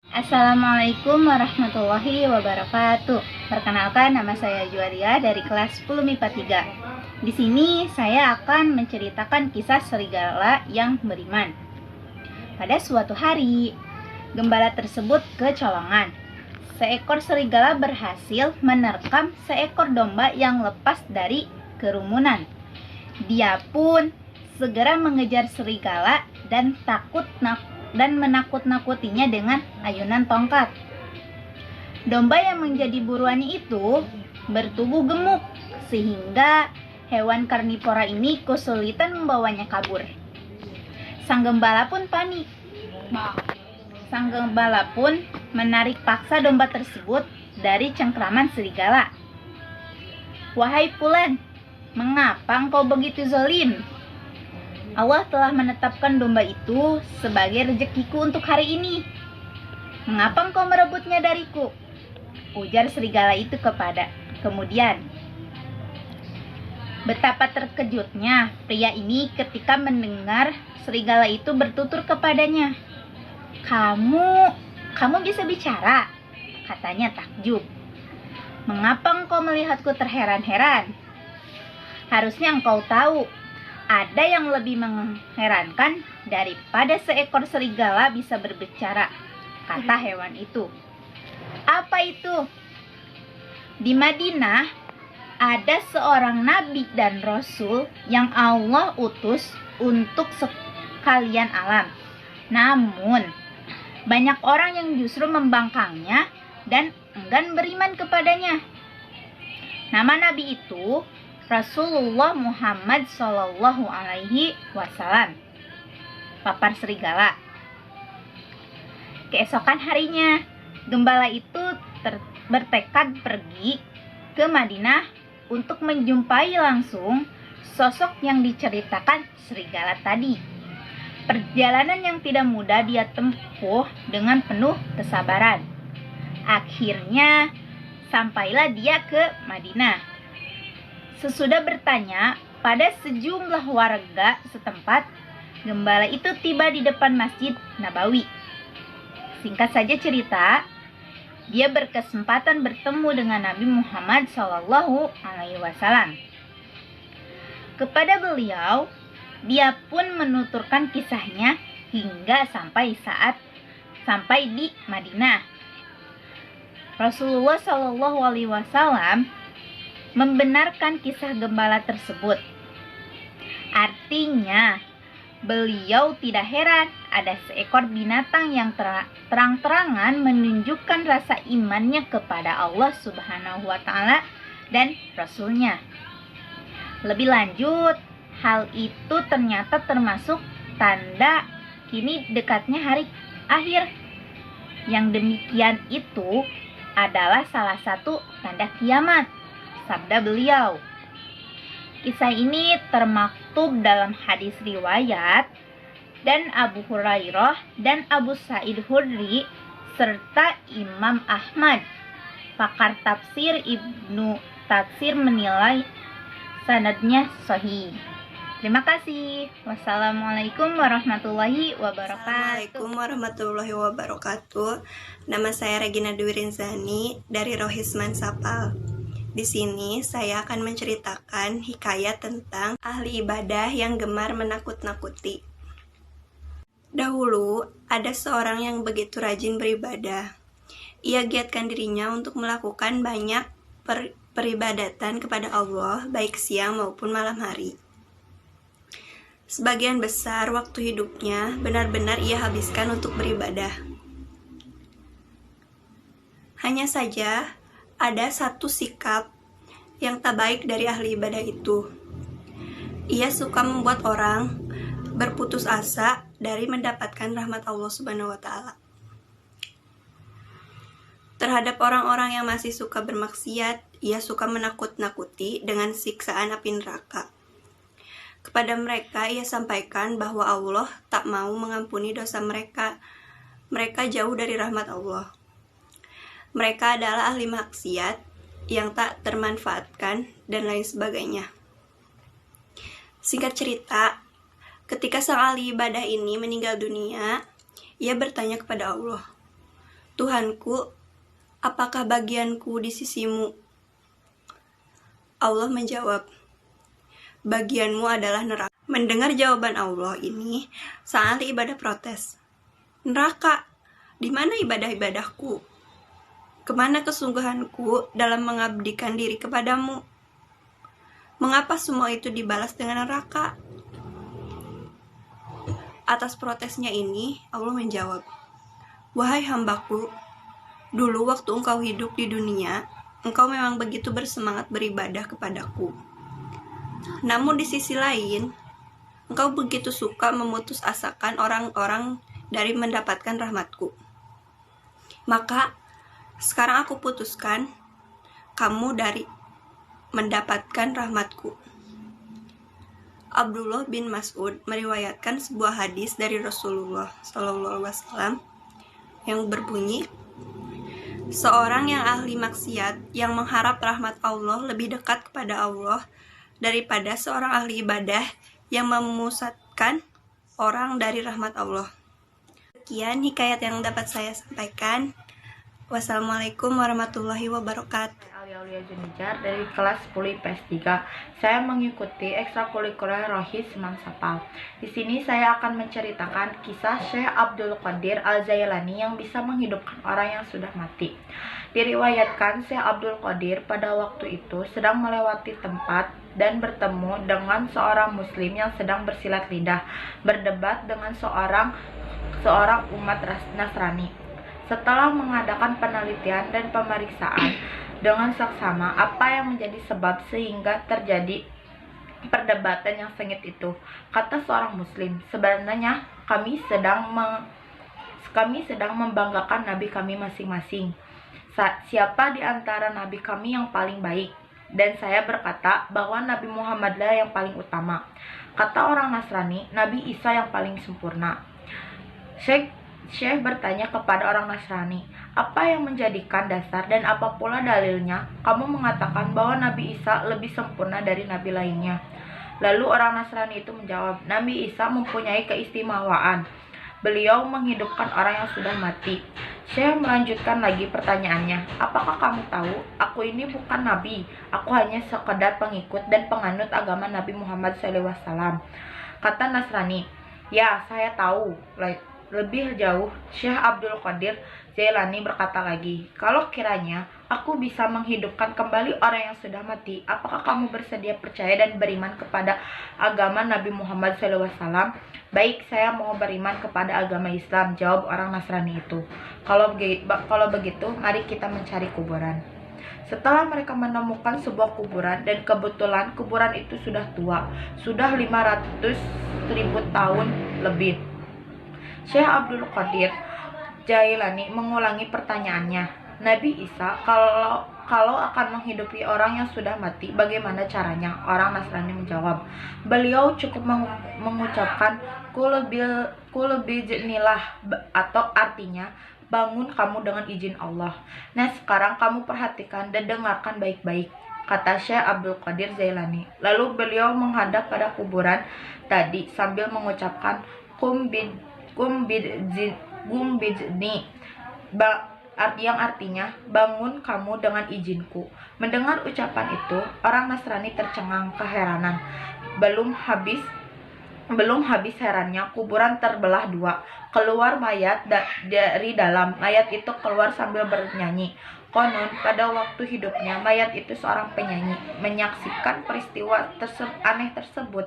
Assalamualaikum warahmatullahi wabarakatuh. Perkenalkan, nama saya Juaria dari kelas 10 MIPA 3. Di sini saya akan menceritakan kisah serigala yang beriman. Pada suatu hari, gembala tersebut kecolongan. Seekor serigala berhasil menerkam seekor domba yang lepas dari kerumunan. Dia pun segera mengejar serigala dan menakut-nakutinya dengan ayunan tongkat. Domba yang menjadi buruannya itu bertubuh gemuk sehingga hewan karnivora ini kesulitan membawanya kabur. Sang gembala pun panik. Sang gembala pun menarik paksa domba tersebut dari cengkraman serigala. "Wahai Fulan, mengapa engkau begitu zalim? Allah telah menetapkan domba itu sebagai rezekiku untuk hari ini. Mengapa engkau merebutnya dariku?" ujar serigala itu kemudian. Betapa terkejutnya pria ini ketika mendengar serigala itu bertutur kepadanya. Kamu bisa bicara?" katanya takjub. "Mengapa engkau melihatku terheran-heran? Harusnya engkau tahu, ada yang lebih mengherankan daripada seekor serigala bisa berbicara," kata hewan itu. "Apa itu?" "Di Madinah ada seorang nabi dan rasul yang Allah utus untuk sekalian alam. Namun, banyak orang yang justru membangkangnya dan enggan beriman kepadanya. Nama nabi itu Rasulullah Muhammad Sallallahu Alaihi Wasallam," papar serigala. Keesokan harinya, gembala itu bertekad pergi ke Madinah untuk menjumpai langsung sosok yang diceritakan serigala tadi. Perjalanan yang tidak mudah dia tempuh dengan penuh kesabaran. Akhirnya, sampailah dia ke Madinah. Sesudah bertanya pada sejumlah warga setempat, gembala itu tiba di depan Masjid Nabawi. Singkat saja cerita, dia berkesempatan bertemu dengan Nabi Muhammad SAW. Kepada beliau, dia pun menuturkan kisahnya hingga sampai di Madinah. Rasulullah SAW membenarkan kisah gembala tersebut. Artinya, beliau tidak heran ada seekor binatang yang terang-terangan menunjukkan rasa imannya kepada Allah Subhanahu wa Ta'ala dan Rasul-Nya. Lebih lanjut, hal itu ternyata termasuk tanda kini dekatnya hari akhir. Yang demikian itu adalah salah satu tanda kiamat, sabda beliau. Kisah ini termaktub dalam hadis riwayat dan Abu Hurairah dan Abu Sa'id Khudri serta Imam Ahmad. Pakar tafsir Ibnu Katsir menilai sanadnya sahih. Terima kasih. Wassalamualaikum warahmatullahi wabarakatuh. Assalamualaikum warahmatullahi wabarakatuh. Nama saya Regina Dwi Rinzani dari Rohisman Sapal. Di sini saya akan menceritakan hikayat tentang ahli ibadah yang gemar menakut-nakuti. Dahulu, ada seorang yang begitu rajin beribadah. Ia giatkan dirinya untuk melakukan banyak peribadatan kepada Allah, baik siang maupun malam hari. Sebagian besar waktu hidupnya benar-benar ia habiskan untuk beribadah. Hanya saja, ada satu sikap yang tak baik dari ahli ibadah itu. Ia suka membuat orang berputus asa dari mendapatkan rahmat Allah Subhanahu wa Ta'ala. Terhadap orang-orang yang masih suka bermaksiat, ia suka menakut-nakuti dengan siksaan api neraka. Kepada mereka ia sampaikan bahwa Allah tak mau mengampuni dosa mereka. Mereka jauh dari rahmat Allah. Mereka adalah ahli maksiat yang tak termanfaatkan dan lain sebagainya. Singkat cerita, ketika sang ahli ibadah ini meninggal dunia, ia bertanya kepada Allah, Tuhanku, apakah bagianku di sisimu? Allah menjawab, bagianmu adalah neraka. Mendengar jawaban Allah ini, sang ahli ibadah protes. Neraka, di mana ibadah-ibadahku? Kemana kesungguhanku dalam mengabdikan diri kepadamu? Mengapa semua itu dibalas dengan neraka? Atas protesnya ini, Allah menjawab, wahai hambaku, dulu waktu engkau hidup di dunia, engkau memang begitu bersemangat beribadah kepadaku. Namun di sisi lain, engkau begitu suka memutus asakan orang-orang dari mendapatkan rahmatku. Maka, sekarang aku putuskan kamu dari mendapatkan rahmatku. Abdullah bin Mas'ud meriwayatkan sebuah hadis dari Rasulullah SAW yang berbunyi, seorang yang ahli maksiat yang mengharap rahmat Allah lebih dekat kepada Allah daripada seorang ahli ibadah yang memusatkan orang dari rahmat Allah. Sekian hikayat yang dapat saya sampaikan. Wassalamualaikum warahmatullahi wabarakatuh. Aulia Junijar dari kelas 10 IPS 3. Saya mengikuti ekstrakurikuler Rohis Mansapal. Di sini saya akan menceritakan kisah Syekh Abdul Qadir Al-Jailani yang bisa menghidupkan orang yang sudah mati. Diriwayatkan Syekh Abdul Qadir pada waktu itu sedang melewati tempat dan bertemu dengan seorang muslim yang sedang bersilat lidah, berdebat dengan seorang umat Nasrani. Setelah mengadakan penelitian dan pemeriksaan dengan seksama apa yang menjadi sebab sehingga terjadi perdebatan yang sengit itu, kata seorang muslim, sebenarnya kami sedang membanggakan nabi kami masing-masing. Siapa di antara nabi kami yang paling baik? Dan saya berkata bahwa Nabi Muhammadlah yang paling utama. Kata orang Nasrani, Nabi Isa yang paling sempurna. Syekh bertanya kepada orang Nasrani, apa yang menjadikan dasar dan apa pula dalilnya kamu mengatakan bahwa Nabi Isa lebih sempurna dari nabi lainnya? Lalu orang Nasrani itu menjawab, Nabi Isa mempunyai keistimewaan. Beliau menghidupkan orang yang sudah mati. Syekh melanjutkan lagi pertanyaannya, apakah kamu tahu, aku ini bukan nabi, aku hanya sekedar pengikut dan penganut agama Nabi Muhammad SAW. Kata Nasrani, ya saya tahu. Lebih jauh, Syekh Abdul Qadir Jailani berkata lagi, kalau kiranya aku bisa menghidupkan kembali orang yang sudah mati, apakah kamu bersedia percaya dan beriman kepada agama Nabi Muhammad SAW? Baik, saya mau beriman kepada agama Islam, jawab orang Nasrani itu. Kalau begitu, mari kita mencari kuburan. Setelah mereka menemukan sebuah kuburan, dan kebetulan kuburan itu sudah tua, sudah 500.000 tahun lebih. Syekh Abdul Qadir Jailani mengulangi pertanyaannya, Nabi Isa kalau akan menghidupi orang yang sudah mati, bagaimana caranya? Orang Nasrani menjawab, beliau cukup mengucapkan kul bi'idznillah, atau artinya bangun kamu dengan izin Allah. Nah sekarang kamu perhatikan dan dengarkan baik-baik, kata Syekh Abdul Qadir Jailani. Lalu beliau menghadap pada kuburan tadi sambil mengucapkan kum bi'izni, yang artinya bangun kamu dengan izinku. Mendengar ucapan itu, orang Nasrani tercengang keheranan. Belum habis herannya, kuburan terbelah dua. Keluar mayat dari dalam. Mayat itu keluar sambil bernyanyi. Konon, pada waktu hidupnya, mayat itu seorang penyanyi. Menyaksikan peristiwa aneh tersebut,